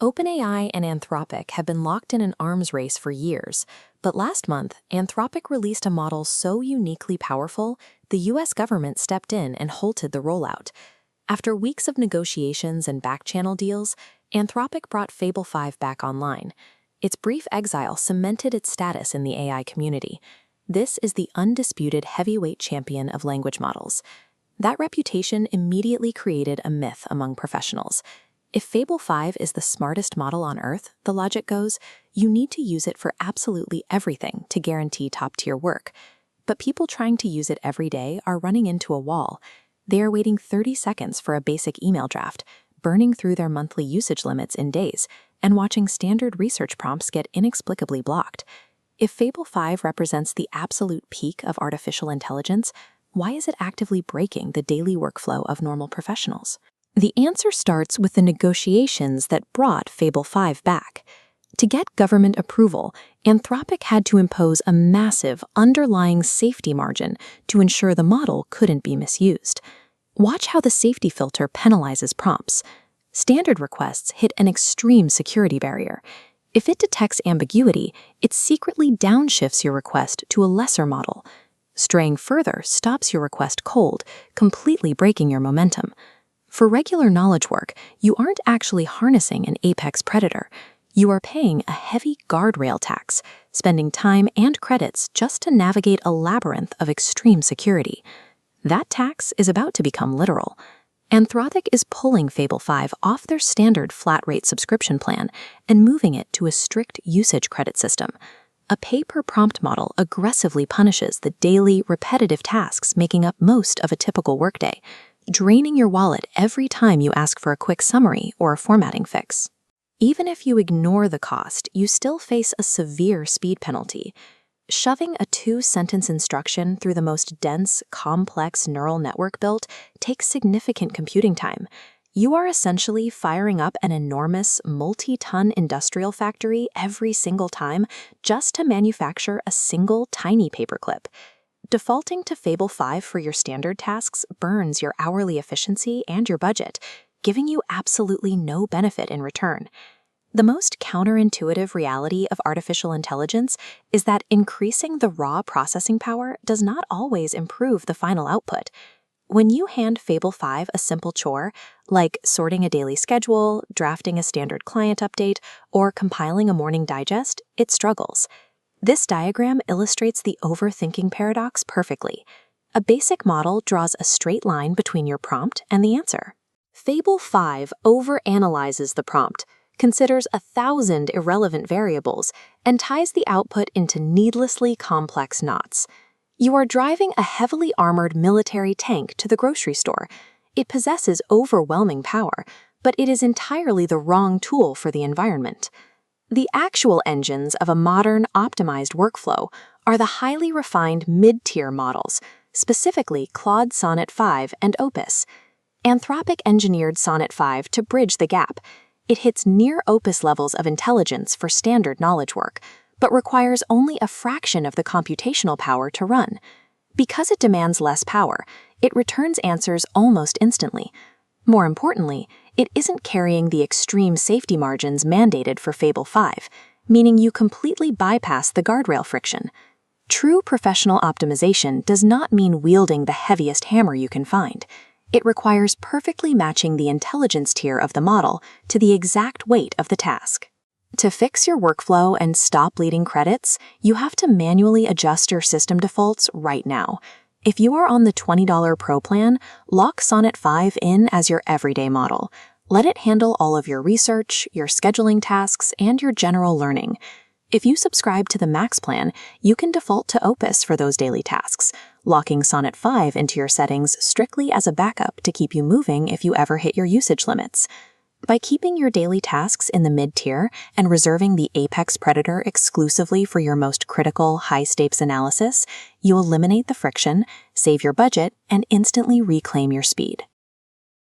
OpenAI and Anthropic have been locked in an arms race for years, but last month, Anthropic released a model so uniquely powerful, the US government stepped in and halted the rollout. After weeks of negotiations and back-channel deals, Anthropic brought Fable 5 back online. Its brief exile cemented its status in the AI community. This is the undisputed heavyweight champion of language models. That reputation immediately created a myth among professionals. If Fable 5 is the smartest model on Earth, the logic goes, you need to use it for absolutely everything to guarantee top-tier work. But people trying to use it every day are running into a wall. They are waiting 30 seconds for a basic email draft, burning through their monthly usage limits in days, and watching standard research prompts get inexplicably blocked. If Fable 5 represents the absolute peak of artificial intelligence, why is it actively breaking the daily workflow of normal professionals? The answer starts with the negotiations that brought Fable 5 back. To get government approval, Anthropic had to impose a massive underlying safety margin to ensure the model couldn't be misused. Watch how the safety filter penalizes prompts. Standard requests hit an extreme security barrier. If it detects ambiguity, it secretly downshifts your request to a lesser model. Straying further stops your request cold, completely breaking your momentum. For regular knowledge work, you aren't actually harnessing an apex predator. You are paying a heavy guardrail tax, spending time and credits just to navigate a labyrinth of extreme security. That tax is about to become literal. Anthropic is pulling Fable 5 off their standard flat-rate subscription plan and moving it to a strict usage credit system. A pay-per-prompt model aggressively punishes the daily, repetitive tasks making up most of a typical workday, draining your wallet every time you ask for a quick summary or a formatting fix. Even if you ignore the cost, you still face a severe speed penalty. Shoving a 2-sentence instruction through the most dense, complex neural network built takes significant computing time. You are essentially firing up an enormous, multi-ton industrial factory every single time just to manufacture a single tiny paperclip. Defaulting to Fable 5 for your standard tasks burns your hourly efficiency and your budget, giving you absolutely no benefit in return. The most counterintuitive reality of artificial intelligence is that increasing the raw processing power does not always improve the final output. When you hand Fable 5 a simple chore, like sorting a daily schedule, drafting a standard client update, or compiling a morning digest, it struggles. This diagram illustrates the overthinking paradox perfectly. A basic model draws a straight line between your prompt and the answer. Fable 5 overanalyzes the prompt, considers 1,000 irrelevant variables, and ties the output into needlessly complex knots. You are driving a heavily armored military tank to the grocery store. It possesses overwhelming power, but it is entirely the wrong tool for the environment. The actual engines of a modern, optimized workflow are the highly refined mid-tier models, specifically Claude Sonnet 5 and Opus. Anthropic engineered Sonnet 5 to bridge the gap. It hits near Opus levels of intelligence for standard knowledge work, but requires only a fraction of the computational power to run. Because it demands less power, it returns answers almost instantly. More importantly, it isn't carrying the extreme safety margins mandated for Fable 5, meaning you completely bypass the guardrail friction. True professional optimization does not mean wielding the heaviest hammer you can find. It requires perfectly matching the intelligence tier of the model to the exact weight of the task. To fix your workflow and stop bleeding credits, you have to manually adjust your system defaults right now. If you are on the $20 Pro plan, lock Sonnet 5 in as your everyday model. Let it handle all of your research, your scheduling tasks, and your general learning. If you subscribe to the Max plan, you can default to Opus for those daily tasks, locking Sonnet 5 into your settings strictly as a backup to keep you moving if you ever hit your usage limits. By keeping your daily tasks in the mid-tier and reserving the apex predator exclusively for your most critical, high-stakes analysis, you eliminate the friction, save your budget, and instantly reclaim your speed.